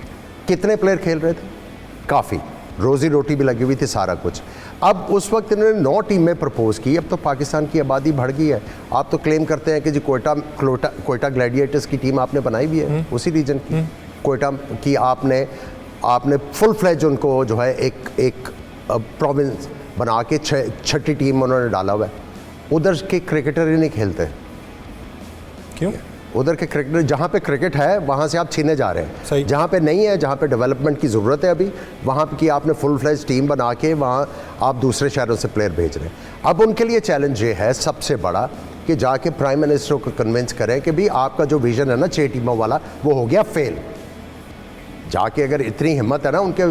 कितने प्लेयर खेल रहे थे? काफ़ी, रोज़ी रोटी भी लगी हुई थी, सारा कुछ। अब उस वक्त इन्होंने 9 टीमें प्रपोज़ की। अब तो पाकिस्तान की आबादी बढ़ गई है। आप तो क्लेम करते हैं कि जी कोयटा ग्लैडिएटर्स की टीम आपने बनाई भी है, उसी रीजन की कोयटा की। आपने फुल फ्लेज उनको जो है एक प्रोविंस बना के 6ठी टीम उन्होंने डाला हुआ है। उधर के क्रिकेटर ही नहीं खेलते। क्यों? उधर के क्रिकेटर, जहाँ पे क्रिकेट है वहाँ से आप छीने जा रहे हैं। जहाँ पे नहीं है, जहाँ पे डेवलपमेंट की ज़रूरत है अभी, वहाँ की आपने फुल फ्लेज टीम बना के वहाँ आप दूसरे शहरों से प्लेयर भेज रहे हैं। अब उनके लिए चैलेंज ये है सबसे बड़ा कि जाके प्राइम मिनिस्टर को कन्विंस करें कि भाई आपका जो विज़न है ना 6 टीमों वाला, वो हो गया फेल। जाके अगर इतनी हिम्मत है ना, उनके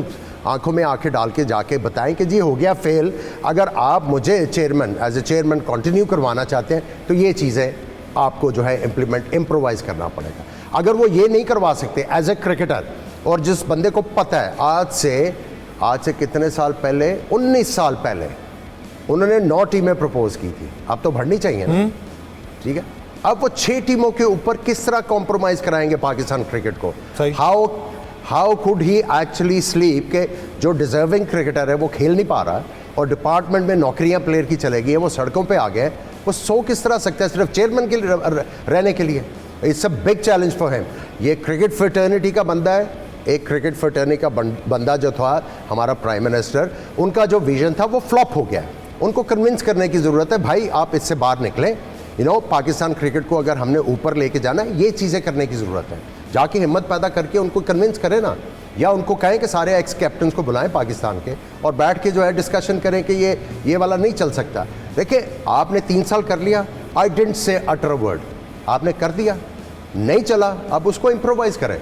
आंखों में आंखें डाल के जाके बताएं कि जी हो गया फेल, अगर आप मुझे एज ए चेयरमैन कंटिन्यू करवाना चाहते हैं तो ये चीज़ें आपको जो है इम्प्रोवाइज़ करना पड़ेगा। अगर वो ये नहीं करवा सकते एज ए क्रिकेटर, और जिस बंदे को पता है आज से कितने साल पहले, 19 साल पहले उन्होंने 9 टीमें प्रपोज की थी, अब तो बढ़नी चाहिए ना, ठीक है। अब वो 6 टीमों के ऊपर किस तरह कॉम्प्रोमाइज़ कराएंगे पाकिस्तान क्रिकेट को? How could he actually sleep के जो डिजर्विंग क्रिकेटर है वो खेल नहीं पा रहा, और डिपार्टमेंट में नौकरियां प्लेयर की चलेगी, वो सड़कों पे आ गए, वो सो किस तरह सकता है सिर्फ चेयरमैन के लिए रहने के लिए? It's a big challenge for him. ये क्रिकेट फ्रेटर्निटी का बंदा है, एक क्रिकेट फ्रेटर्निटी का बंदा जो था हमारा प्राइम मिनिस्टर, उनका जो विजन था वो फ्लॉप हो गया। उनको कन्विंस करने की ज़रूरत है, भाई आप इससे बाहर निकलें, पाकिस्तान क्रिकेट को अगर हमने ऊपर लेके जाना है, ये चीज़ें करने की ज़रूरत है। जाके हिम्मत पैदा करके उनको कन्विंस करें ना, या उनको कहें कि सारे एक्स कैप्टन को बुलाएं पाकिस्तान के, और बैठ के जो है डिस्कशन करें कि ये वाला नहीं चल सकता। देखिए आपने 3 साल कर लिया, I didn't say utter word, आपने कर दिया, नहीं चला, अब उसको इम्प्रोवाइज़ करें।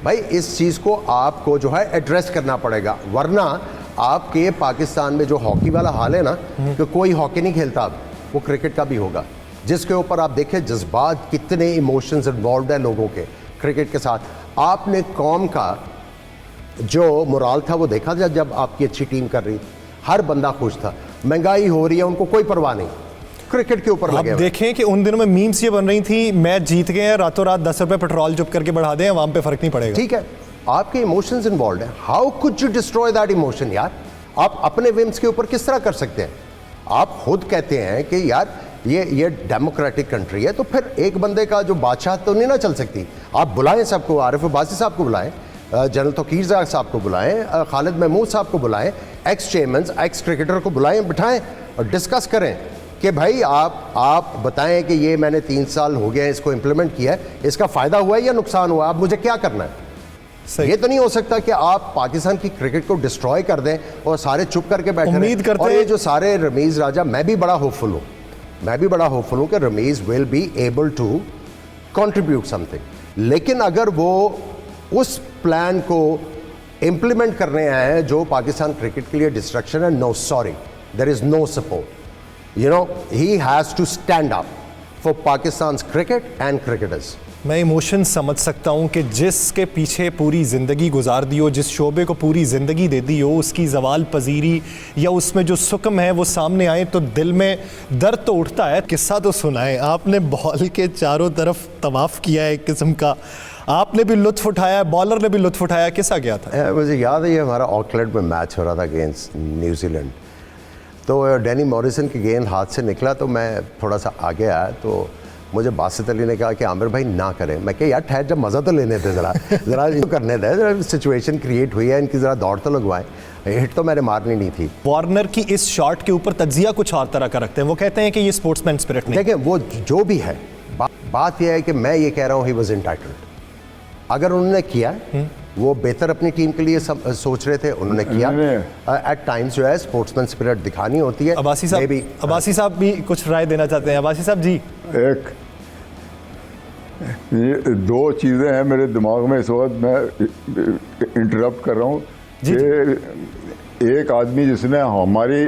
भाई इस चीज़ को आपको जो है एड्रेस करना पड़ेगा, वरना आपके पाकिस्तान में जो हॉकी वाला हाल है ना, कि कोई हॉकी नहीं खेलता अब, वो क्रिकेट का भी होगा, जिसके ऊपर आप देखें जज्बात, कितने इमोशंस इन्वॉल्व है लोगों के क्रिकेट के साथ। आपने कौम का जो मोराल था वो देखा था जब आपकी अच्छी टीम कर रही थी, हर बंदा खुश था। महंगाई हो रही है, उनको कोई परवाह नहीं, क्रिकेट के ऊपर लगे। आप देखें कि उन दिनों में मीम्स ये बन रही थी, मैच जीत गए हैं, रातों रात 10 रुपए पेट्रोल चुप करके बढ़ा दें, वहां पे फर्क नहीं पड़ेगा। ठीक है, आपके इमोशंस इन्वॉल्व है, how could you destroy that emotion? यार आप अपने विम्स के ऊपर किस तरह कर सकते हैं? आप खुद कहते हैं कि यार ये डेमोक्रेटिक कंट्री है, तो फिर एक बंदे का जो बादशाह तो नहीं ना चल सकती। आप बुलाएं सबको, आरिफ अब्बासी साहब को बुलाएं, जनरल तौकीर साहब को बुलाएं, खालिद महमूद साहब को बुलाएं, एक्स चेयरमैन, एक्स क्रिकेटर को बुलाएं, बिठाएं और डिस्कस करें कि भाई आप बताएं कि ये मैंने 3 साल हो गए इसको इम्प्लीमेंट किया है, इसका फ़ायदा हुआ है या नुकसान हुआ, आप मुझे क्या करना है? सही। ये तो नहीं हो सकता कि आप पाकिस्तान की क्रिकेट को डिस्ट्रॉय कर दें और सारे चुप करके बैठे रहें। उम्मीद करते और हैं ये जो सारे रमीज़ राजा, मैं भी बड़ा होपफुल हूँ कि Ramiz will be able to contribute something. लेकिन अगर वो उस प्लान को इम्प्लीमेंट करने आए हैं जो पाकिस्तान क्रिकेट के लिए डिस्ट्रक्शन है, no sorry, there is no support. You know, he has to stand up for Pakistan cricket and cricketers. मैं इमोशन समझ सकता हूँ कि जिसके पीछे पूरी ज़िंदगी गुजार दी हो, जिस शोबे को पूरी ज़िंदगी दे दी हो, उसकी जवाल पजीरी या उसमें जो सुकम है वो सामने आए तो दिल में दर्द तो उठता है। किस्सा तो सुनाए, आपने बॉल के चारों तरफ तवाफ़ किया है एक किस्म का, आपने भी लुत्फ़ उठाया, बॉलर ने भी लुत्फ़ उठाया, किस्सा क्या था? मुझे याद है ये हमारा ऑकलैंड में मैच हो रहा था अगेंस्ट न्यूजीलैंड, तो डैनी मॉरिसन की गेंद हाथ से निकला तो मैं थोड़ा सा आगे आया तो मुझे बासित अली ने कहा कि आमिर भाई ना करें। मैं क्या यार ठहर, जब मज़ा तो लेने थे, ज़रा इनको करने दे, ज़रा सिचुएशन क्रिएट हुई है, इनकी ज़रा दौड़ तो लगवाएं, हिट तो मैंने मारनी नहीं थी। वार्नर की इस शॉट के ऊपर तज्जिया कुछ और तरह का रखते हैं, वो कहते हैं कि ये स्पोर्ट्समैन स्पिरिट नहीं। देखें वो जो भी है, बात यह है कि मैं ये कह रहा हूँ ही वॉज इंटाइटल्ड। अगर उन्होंने किया, वो बेहतर अपनी टीम के लिए सोच रहे थे, उन्होंने किया। एट टाइम्स जो है स्पोर्ट्समैन स्पिरिट दिखानी होती है। अब्बासी साहब भी कुछ राय देना चाहते हैं। अब्बासी साहब जी, ये 2 चीज़ें हैं मेरे दिमाग में इस वक्त, मैं इंटरप्ट कर रहा हूँ कि एक आदमी जिसने हमारी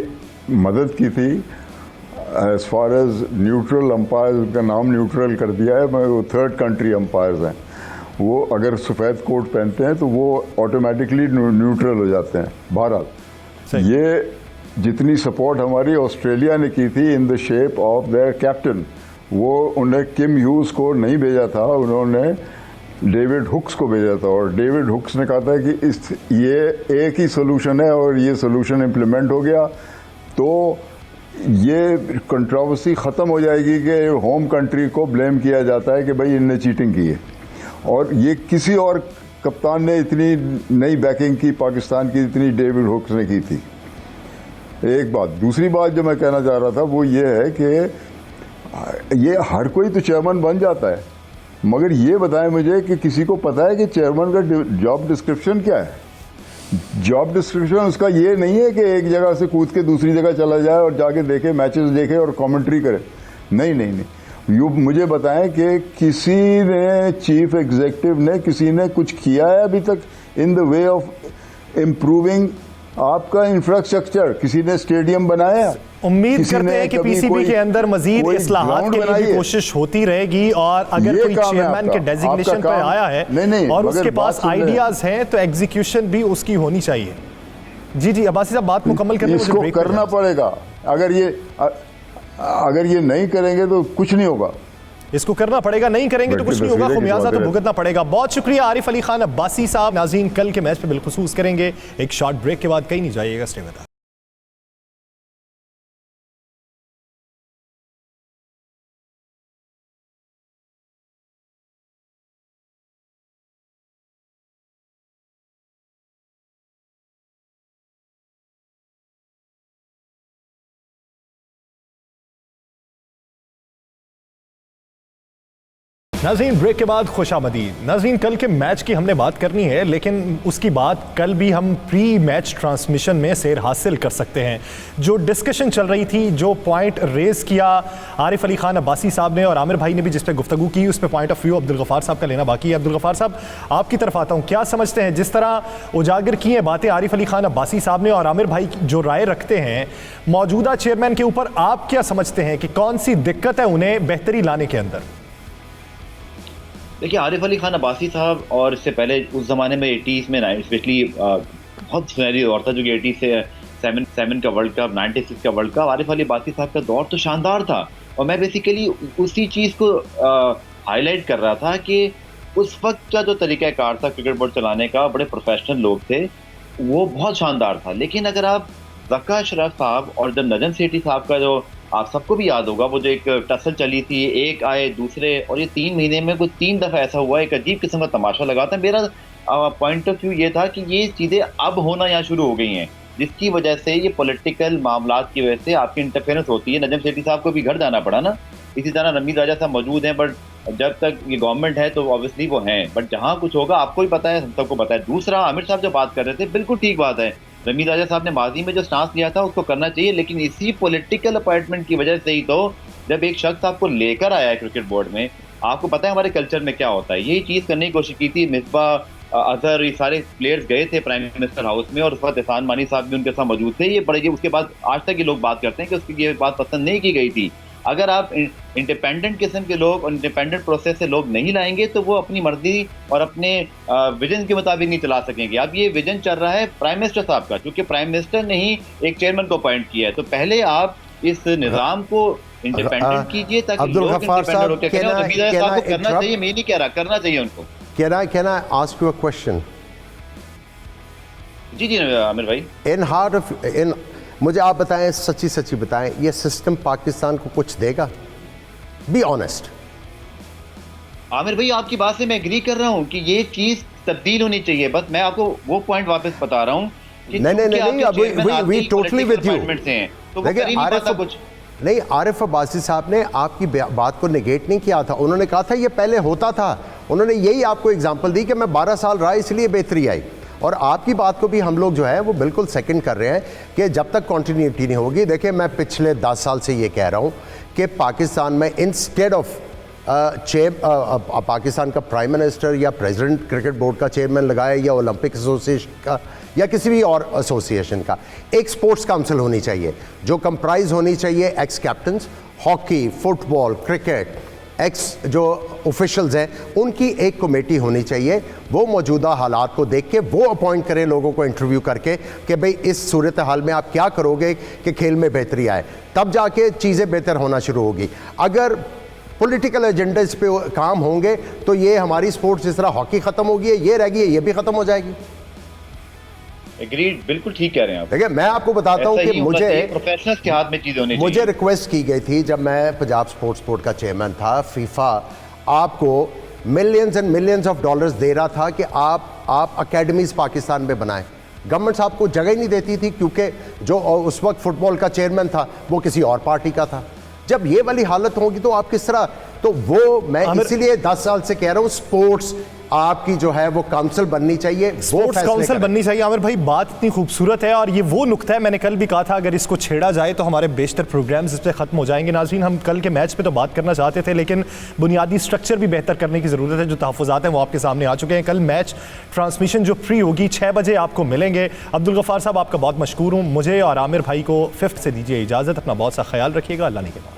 मदद की थी as far as neutral umpires, उनका नाम न्यूट्रल कर दिया है, मगर वो थर्ड कंट्री अंपायर्स हैं, वो अगर सफ़ेद कोट पहनते हैं तो वो ऑटोमेटिकली न्यूट्रल हो जाते हैं। बहरहाल ये जितनी सपोर्ट हमारी ऑस्ट्रेलिया ने की थी in the shape of their captain, वो उन्हें किम ह्यूज को नहीं भेजा था, उन्होंने डेविड हुक्स को भेजा था, और डेविड हुक्स ने कहा था कि ये एक ही सोल्यूशन है और ये सोल्यूशन इम्प्लीमेंट हो गया तो ये कंट्रोवर्सी ख़त्म हो जाएगी कि होम कंट्री को ब्लेम किया जाता है कि भाई इनने चीटिंग की है, और ये किसी और कप्तान ने इतनी नई बैकिंग की पाकिस्तान की इतनी डेविड हुक्स ने की थी। एक बात। दूसरी बात जो मैं कहना चाह रहा था वो ये है कि ये हर कोई तो चेयरमैन बन जाता है, मगर ये बताएं मुझे कि किसी को पता है कि चेयरमैन का जॉब डिस्क्रिप्शन क्या है? जॉब डिस्क्रिप्शन उसका ये नहीं है कि एक जगह से कूद के दूसरी जगह चला जाए और जाके देखे, मैचेस देखे और कमेंट्री करे। नहीं, यू मुझे बताएं कि किसी ने, चीफ एग्जीक्यूटिव ने, किसी ने कुछ किया है अभी तक in the way of improving आपका इंफ्रास्ट्रक्चर? किसी ने स्टेडियम बनाया? उम्मीद करते हैं कि पीसीबी के अंदर मजीद इस्लाहात के लिए भी कोशिश होती रहेगी, और अगर कोई चेयरमैन के डेजिग्नेशन पर आया है और उसके पास आइडियाज हैं तो एग्जीक्यूशन भी उसकी होनी चाहिए। जी अब्बासी साहब, बात मुकम्मल करने इसको करना पड़ेगा। अगर ये नहीं करेंगे तो कुछ नहीं होगा। इसको करना पड़ेगा, नहीं करेंगे तो कुछ नहीं होगा, खुमियाजा तो भुगतना पड़ेगा। बहुत शुक्रिया आरिफ अली खान अब्बासी साहब। नाज़रीन, कल के मैच पे बिलखुसूस करेंगे एक शॉर्ट ब्रेक के बाद, कहीं नहीं जाइएगा, स्टे विद अस। नाज़रीन, ब्रेक के बाद खुशामदीद। नाज़रीन, कल के मैच की हमने बात करनी है, लेकिन उसकी बात कल भी हम प्री मैच ट्रांसमिशन में सेर हासिल कर सकते हैं। जो डिस्कशन चल रही थी, जो पॉइंट रेज़ किया आरिफ अली खान अब्बासी साहब ने और आमिर भाई ने भी जिस पे गुफ्तगू की, उस पर point of view Abdul Ghaffar साहब का लेना बाकी है। अब्दुल गफ़ार साहब, आपकी तरफ आता हूँ, क्या समझते हैं, जिस तरह उजागर की हैं बातें आरिफ अली खान अब्बासी साहब ने और आमिर भाई जो राय रखते हैं मौजूदा चेयरमैन के ऊपर, आप क्या समझते हैं कि कौन सी दिक्कत है उन्हें बेहतरी लाने के अंदर? देखिए, आरिफ अली खान अब्बासी साहब और इससे पहले उस ज़माने में 80s में स्पेशली बहुत सुनहरी दौर था, जो कि 80 से 7 का वर्ल्ड कप, 96 का वर्ल्ड कप, आरिफ अली अब्बासी साहब का दौर तो शानदार था। और मैं बेसिकली उसी चीज़ को हाईलाइट कर रहा था कि उस वक्त का जो तरीक़ाकार था क्रिकेट बोर्ड चलाने का, बड़े प्रोफेशनल लोग थे, वो बहुत शानदार था। लेकिन अगर आप ज़का अशरफ साहब और जब नजम सेठी साहब का, जो आप सबको भी याद होगा, वो जो एक टसल चली थी, एक आए दूसरे, और ये 3 महीने में कुछ 3 दफ़ा ऐसा हुआ, एक अजीब किस्म का तमाशा लगा था। मेरा पॉइंट ऑफ व्यू ये था कि ये चीज़ें अब होना यहाँ शुरू हो गई हैं जिसकी वजह से ये पॉलिटिकल मामला की वजह से आपकी इंटरफेरेंस होती है। नजम सेठी साहब को भी घर जाना पड़ा ना, इसी तरह रमीज राजा साहब मौजूद हैं, बट जब तक ये गवर्नमेंट है तो ऑब्वियसली वो हैं, बट जहाँ कुछ होगा आपको भी पता है, हम सबको पता है। दूसरा, आमिर साहब जो बात कर रहे थे, बिल्कुल ठीक बात है, रमीज राजा साहब ने माजी में जो स्टांस लिया था उसको करना चाहिए, लेकिन इसी पॉलिटिकल अपॉइंटमेंट की वजह से ही तो जब एक शख्स आपको लेकर आया है क्रिकेट बोर्ड में, आपको पता है हमारे कल्चर में क्या होता है, यही चीज़ करने की कोशिश की थी। मिसबा अजहर, ये सारे प्लेयर्स गए थे प्राइम मिनिस्टर हाउस में और उस वक्त एहसान मानी साहब भी उनके साथ मौजूद थे। ये बड़े, उसके बाद आज तक ये लोग बात करते हैं कि उसकी ये बात पसंद नहीं की गई थी। अगर आप इंडिपेंडेंट किस्म के लोग और इंडिपेंडेंट प्रोसेस से लोग नहीं लाएंगे तो वो अपनी मर्जी और अपने विजन के मुताबिक नहीं चला सकेंगे। अब ये विजन चल रहा है प्राइम मिनिस्टर साहब का, क्योंकि प्राइम मिनिस्टर ने ही एक चेयरमैन को अपॉइंट किया है, तो पहले आप इस निज़ाम को इंडिपेंडेंट कीजिए ताकि अब्दुल लोग गफ्फार इंडिपेंडेंट होकर करें। और रमीज राजा साहब को करना interrupt? चाहिए, मैं नहीं कह रहा, करना चाहिए उनको। Can I ask you a question? जी जी आमिर भाई, मुझे आप बताएं, सच्ची सच्ची बताएं, ये सिस्टम पाकिस्तान को कुछ देगा? Be honest. आमिर भाई आपकी बात से मैं एग्री कर रहा हूँ कि ये चीज तब्दील होनी चाहिए, बस मैं आपको वो पॉइंट वापस बता रहा हूँ कि नहीं, वी टोटली विद यू। तो वो कर ही नहीं पाता कुछ। नहीं, आरिफ अब्बासी साहब ने आपकी बात को नेगेट नहीं किया था, उन्होंने कहा था ये पहले होता था, उन्होंने यही आपको एग्जांपल दी कि मैं 12 साल रहा इसलिए बेहतरी आई। और आपकी बात को भी हम लोग जो है वो बिल्कुल सेकंड कर रहे हैं कि जब तक कॉन्टीन्यूटी नहीं होगी। देखिए, मैं पिछले 10 साल से ये कह रहा हूँ कि पाकिस्तान में इंस्टेड ऑफ पाकिस्तान का प्राइम मिनिस्टर या प्रेसिडेंट क्रिकेट बोर्ड का चेयरमैन लगाए या ओलंपिक एसोसिएशन का या किसी भी और एसोसिएशन का, एक स्पोर्ट्स काउंसिल होनी चाहिए जो कंप्राइज होनी चाहिए x captains, hockey, football, cricket, x जो ऑफिशियल्स हैं, उनकी एक कमेटी होनी चाहिए। वो मौजूदा हालात को देख के वो अपॉइंट करें लोगों को इंटरव्यू करके कि भाई इस सूरत हाल में आप क्या करोगे कि खेल में बेहतरी आए, तब जाके चीज़ें बेहतर होना शुरू होगी। अगर पॉलिटिकल एजेंडा इस पे काम होंगे तो ये हमारी स्पोर्ट्स जिस तरह हॉकी ख़त्म होगी, ये रहेगी, ये भी ख़त्म हो जाएगी। एग्रीड, बिल्कुल ठीक कह रहे हैं आप। देखिए, मैं आपको बताता हूँ कि प्रोफेशनल्स के हाथ में चीज़ होनी चाहिए। मुझे रिक्वेस्ट की गई थी जब मैं पंजाब स्पोर्ट्स बोर्ड का चेयरमैन था, फीफा आपको millions and millions of dollars दे रहा था कि आप अकेडमीज पाकिस्तान में बनाएं। गवर्नमेंट साहब को जगह ही नहीं देती थी क्योंकि जो उस वक्त फुटबॉल का चेयरमैन था वो किसी और पार्टी का था। जब ये वाली हालत होगी तो आप किस तरह, तो वो मैं इसीलिए 10 साल से कह रहा हूँ स्पोर्ट्स आपकी जो है वो काउंसिल बननी चाहिए, स्पोर्ट्स काउंसिल बननी चाहिए। आमिर भाई, बात इतनी खूबसूरत है और ये वो नुक्ता है, मैंने कल भी कहा था अगर इसको छेड़ा जाए तो हमारे बेशतर प्रोग्राम्स इस पर ख़त्म हो जाएंगे। नाज़रीन, हम कल के मैच पे तो बात करना चाहते थे लेकिन बुनियादी स्ट्रक्चर भी बेहतर करने की ज़रूरत है। जो तहफ़्फ़ुज़ात हैं वो आपके सामने आ चुके हैं। कल मैच ट्रांसमिशन जो फ्री होगी 6 बजे आपको मिलेंगे। अब्दुल गफ्फार साहब, आपका बहुत मशकूर हूँ। मुझे और आमिर भाई को 5th से दीजिए इजाज़त। अपना बहुत सा ख्याल रखिएगा। अल्लाह ने के बाद।